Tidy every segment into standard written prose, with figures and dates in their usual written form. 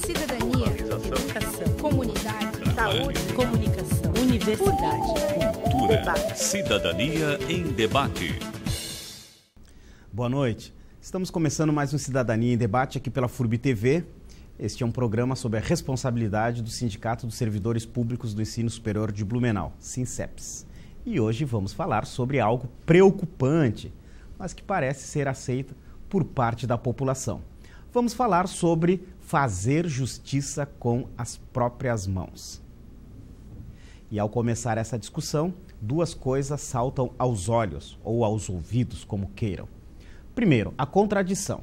cidadania, educação, comunidade, saúde, comunicação, universidade, cultura, debate. Cidadania em debate. Boa noite. Estamos começando mais um Cidadania em Debate aqui pela FURB TV. Este é um programa sobre a responsabilidade do Sindicato dos Servidores Públicos do Ensino Superior de Blumenau, SINSEPS. E hoje vamos falar sobre algo preocupante, mas que parece ser aceito por parte da população. Vamos falar sobre fazer justiça com as próprias mãos. E ao começar essa discussão, duas coisas saltam aos olhos, ou aos ouvidos, como queiram. Primeiro, a contradição.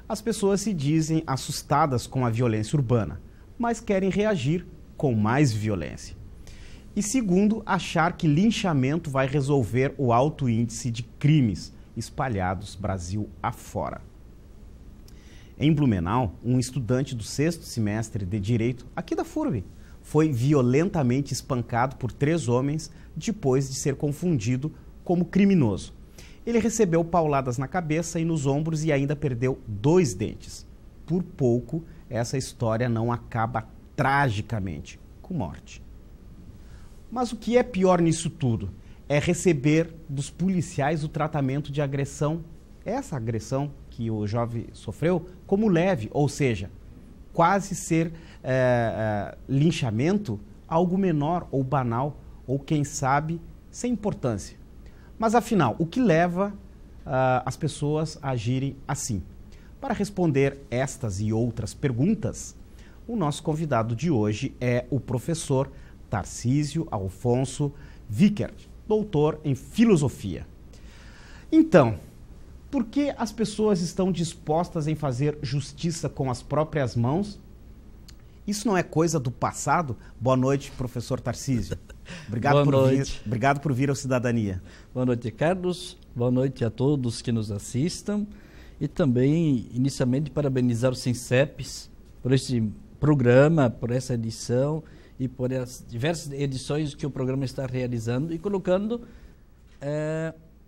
As pessoas se dizem assustadas com a violência urbana, mas querem reagir com mais violência. E segundo, achar que linchamento vai resolver o alto índice de crimes espalhados Brasil afora. Em Blumenau, um estudante do 6º semestre de Direito, aqui da FURB, foi violentamente espancado por 3 homens depois de ser confundido como criminoso. Ele recebeu pauladas na cabeça e nos ombros e ainda perdeu 2 dentes. Por pouco, essa história não acaba tragicamente com morte. Mas o que é pior nisso tudo é receber dos policiais o tratamento de agressão, essa agressão que o jovem sofreu, como leve, ou seja, quase ser linchamento, algo menor ou banal, ou quem sabe, sem importância. Mas afinal, o que leva as pessoas a agirem assim? Para responder estas e outras perguntas, o nosso convidado de hoje é o professor Tarcísio Alfonso Vickert, doutor em filosofia. Então, por que as pessoas estão dispostas em fazer justiça com as próprias mãos? Isso não é coisa do passado? Boa noite, professor Tarcísio. Obrigado por vir ao Cidadania. Boa noite, Carlos. Boa noite a todos que nos assistam. E também, inicialmente, parabenizar o SINSEPS por este programa, por essa edição e por as diversas edições que o programa está realizando e colocando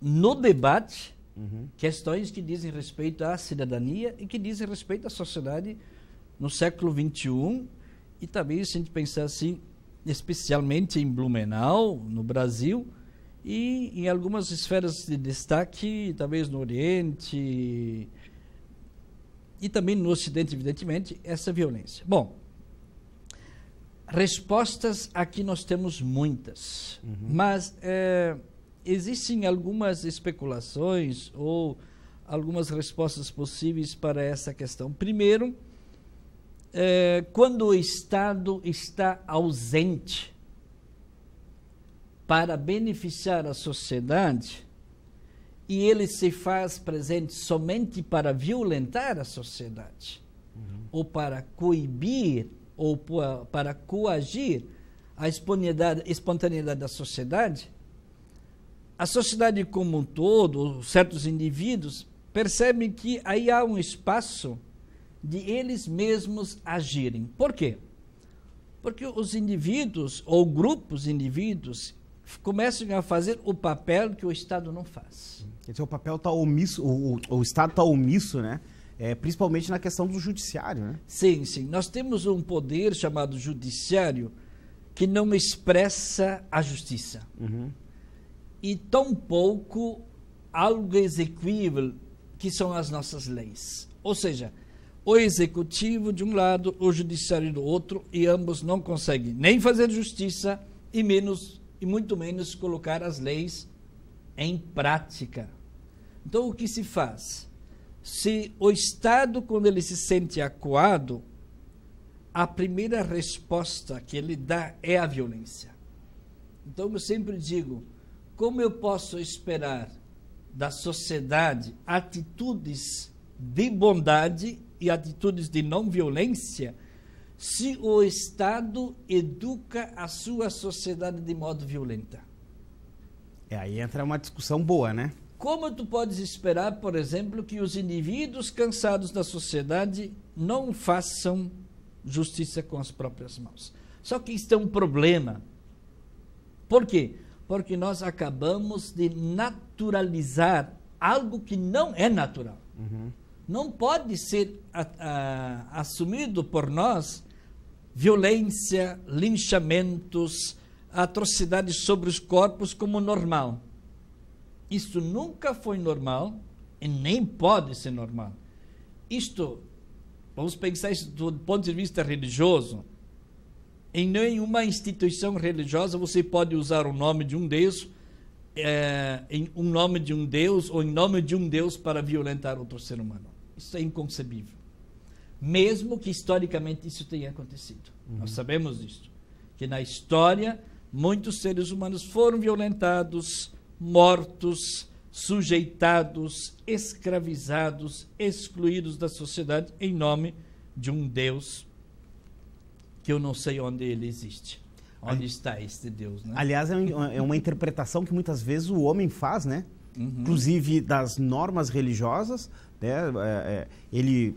no debate questões que dizem respeito à cidadania e que dizem respeito à sociedade no século XXI e também, se a gente pensar assim, especialmente em Blumenau, no Brasil, e em algumas esferas de destaque, talvez no Oriente e também no Ocidente, evidentemente, essa violência. Bom, respostas aqui nós temos muitas, mas existem algumas especulações ou algumas respostas possíveis para essa questão. Primeiro, quando o Estado está ausente para beneficiar a sociedade e ele se faz presente somente para violentar a sociedade ou para coibir ou para coagir a espontaneidade da sociedade, a sociedade como um todo, certos indivíduos, percebem que aí há um espaço de eles mesmos agirem. Por quê? Porque os indivíduos, ou grupos de indivíduos, começam a fazer o papel que o Estado não faz. Quer dizer, o papel está omisso, o Estado está omisso, né? Principalmente na questão do judiciário, né? Sim, sim. Nós temos um poder chamado judiciário que não expressa a justiça. E tampouco algo execuível que são as nossas leis. Ou seja, o executivo de um lado, o judiciário do outro, e ambos não conseguem nem fazer justiça e muito menos colocar as leis em prática. Então, o que se faz? Se o Estado, quando ele se sente acuado, a primeira resposta que ele dá é a violência. Então, eu sempre digo, como eu posso esperar da sociedade atitudes de bondade e atitudes de não violência se o Estado educa a sua sociedade de modo violento? Aí entra uma discussão boa, né? Como tu podes esperar, por exemplo, que os indivíduos cansados da sociedade não façam justiça com as próprias mãos? Só que isso é um problema. Por quê? Porque nós acabamos de naturalizar algo que não é natural. não pode ser assumido por nós violência, linchamentos, atrocidades sobre os corpos como normal. Isso nunca foi normal e nem pode ser normal. Isto, vamos pensar isso do ponto de vista religioso. Em nenhuma instituição religiosa você pode usar o nome de um Deus, em nome de um Deus ou em nome de um Deus para violentar outro ser humano. Isso é inconcebível. Mesmo que historicamente isso tenha acontecido. Nós sabemos disso. Que na história muitos seres humanos foram violentados, mortos, sujeitados, escravizados, excluídos da sociedade em nome de um Deus que eu não sei onde ele existe. Onde está este Deus, né? Aliás, é uma interpretação que muitas vezes o homem faz, né? Inclusive das normas religiosas, né?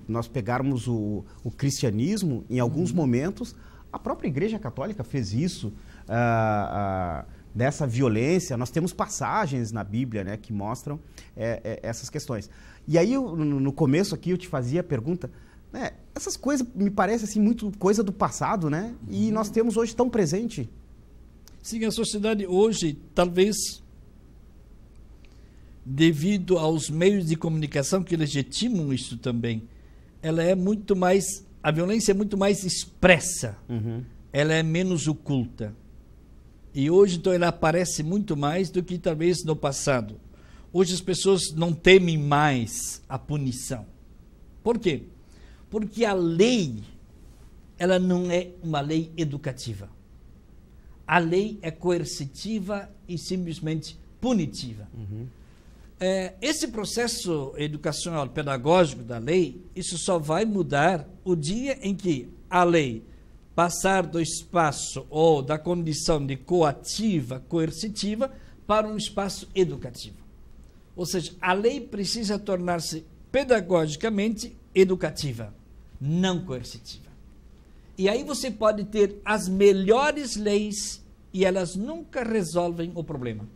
Nós pegarmos o cristianismo, em alguns momentos, a própria Igreja Católica fez isso, dessa violência. Nós temos passagens na Bíblia, né, que mostram essas questões. E aí, no começo aqui, eu te fazia a pergunta, né, essas coisas me parecem assim, muito coisa do passado, né? E nós temos hoje tão presente. Sim, a sociedade hoje, talvez, devido aos meios de comunicação que legitimam isso também, ela é muito mais, a violência é muito mais expressa, ela é menos oculta. E hoje, então, ela aparece muito mais do que talvez no passado. Hoje as pessoas não temem mais a punição. Por quê? Porque a lei, ela não é uma lei educativa. A lei é coercitiva e simplesmente punitiva. Esse processo educacional, pedagógico da lei, isso só vai mudar o dia em que a lei passar do espaço ou da condição de coativa, coercitiva, para um espaço educativo. Ou seja, a lei precisa tornar-se pedagogicamente educativa, não coercitiva. E aí você pode ter as melhores leis e elas nunca resolvem o problema.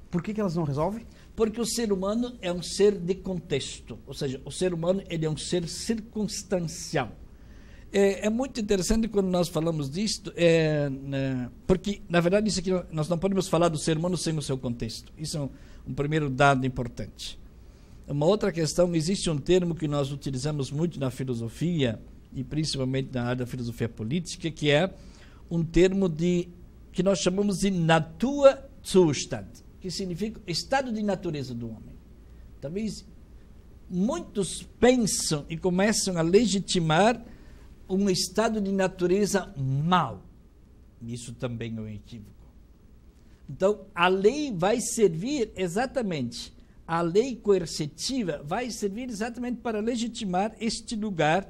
Por que elas não resolvem? Porque o ser humano é um ser de contexto, ou seja, o ser humano ele é um ser circunstancial. É muito interessante quando nós falamos disto, porque, na verdade, isso aqui, nós não podemos falar do ser humano sem o seu contexto. Isso é um primeiro dado importante. Uma outra questão, existe um termo que nós utilizamos muito na filosofia, e principalmente na área da filosofia política, que é um termo que nós chamamos de Naturzustand, que significa estado de natureza do homem. Talvez muitos pensam e começam a legitimar um estado de natureza mau. Isso também é um equívoco. Então, a lei vai servir exatamente, a lei coercitiva vai servir exatamente para legitimar este lugar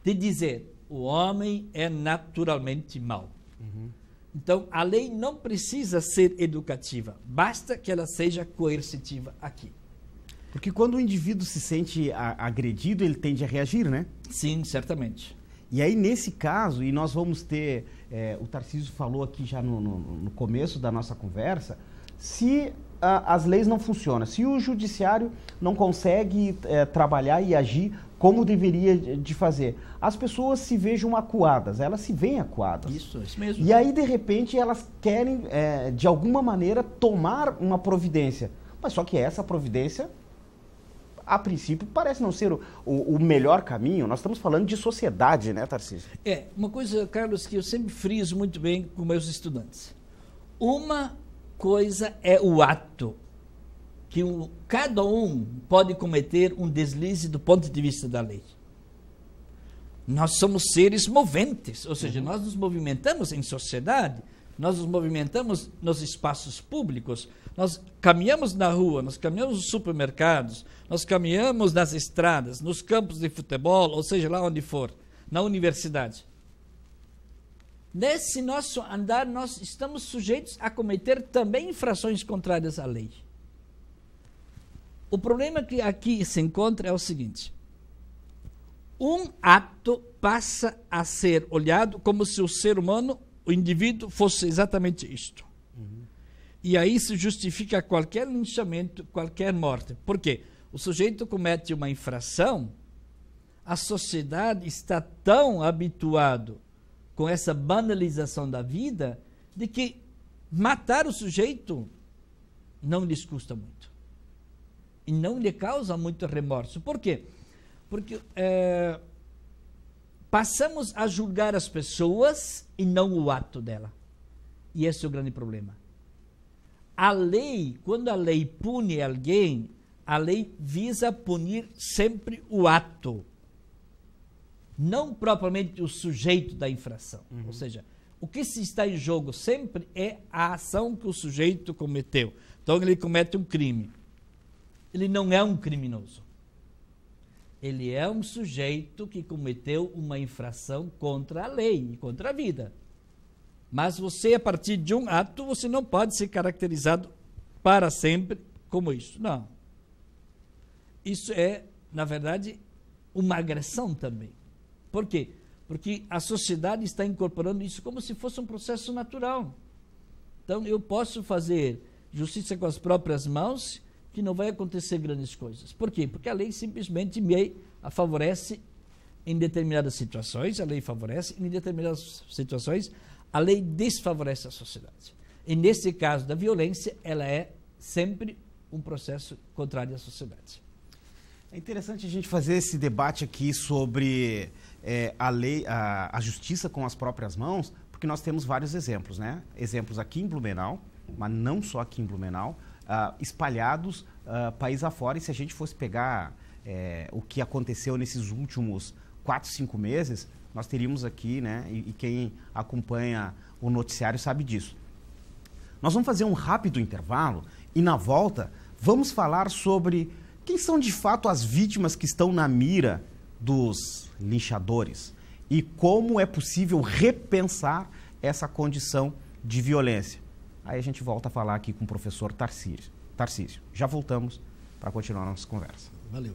de dizer, o homem é naturalmente mau. Então, a lei não precisa ser educativa, basta que ela seja coercitiva aqui. Porque quando o indivíduo se sente agredido, ele tende a reagir, né? Sim, certamente. E aí, nesse caso, e nós vamos ter, o Tarcísio falou aqui já no começo da nossa conversa, se as leis não funcionam, se o judiciário não consegue trabalhar e agir como deveria de fazer, as pessoas se vejam acuadas, elas se veem acuadas. Isso mesmo. E aí, de repente, elas querem, de alguma maneira, tomar uma providência. Mas só que essa providência, a princípio, parece não ser o melhor caminho. Nós estamos falando de sociedade, né, Tarcísio? Uma coisa, Carlos, que eu sempre friso muito bem com meus estudantes. Uma coisa é o ato, que cada um pode cometer um deslize do ponto de vista da lei. Nós somos seres moventes, ou seja, nós nos movimentamos em sociedade, nós nos movimentamos nos espaços públicos, nós caminhamos na rua, nós caminhamos nos supermercados, nós caminhamos nas estradas, nos campos de futebol, ou seja, lá onde for, na universidade. Nesse nosso andar, nós estamos sujeitos a cometer também infrações contrárias à lei. O problema que aqui se encontra é o seguinte: um ato passa a ser olhado como se o ser humano, o indivíduo, fosse exatamente isto. E aí se justifica qualquer linchamento, qualquer morte. Por quê? o sujeito comete uma infração, a sociedade está tão habituado com essa banalização da vida de que matar o sujeito não lhes custa muito. E não lhe causa muito remorso. Por quê? Porque passamos a julgar as pessoas e não o ato dela. E esse é o grande problema. A lei, quando a lei pune alguém, a lei visa punir sempre o ato, não propriamente o sujeito da infração. Ou seja, o que se está em jogo sempre é a ação que o sujeito cometeu. Então ele comete um crime. Ele não é um criminoso. Ele é um sujeito que cometeu uma infração contra a lei e contra a vida. Mas você, a partir de um ato, você não pode ser caracterizado para sempre como isso. Não. Isso é, na verdade, uma agressão também. Por quê? Porque a sociedade está incorporando isso como se fosse um processo natural. Então, eu posso fazer justiça com as próprias mãos, que não vai acontecer grandes coisas. Por quê? Porque a lei simplesmente me favorece em determinadas situações, a lei favorece, em determinadas situações, a lei desfavorece a sociedade. E nesse caso da violência, ela é sempre um processo contrário à sociedade. É interessante a gente fazer esse debate aqui sobre a lei, a justiça com as próprias mãos, porque nós temos vários exemplos, né? Exemplos aqui em Blumenau, mas não só aqui em Blumenau, espalhados país afora. E se a gente fosse pegar o que aconteceu nesses últimos 4, 5 meses, nós teríamos aqui, né? E quem acompanha o noticiário sabe disso. Nós vamos fazer um rápido intervalo e, na volta, vamos falar sobre quem são de fato as vítimas que estão na mira dos linchadores e como é possível repensar essa condição de violência. Aí a gente volta a falar aqui com o professor Tarcísio. Já voltamos para continuar a nossa conversa. Valeu.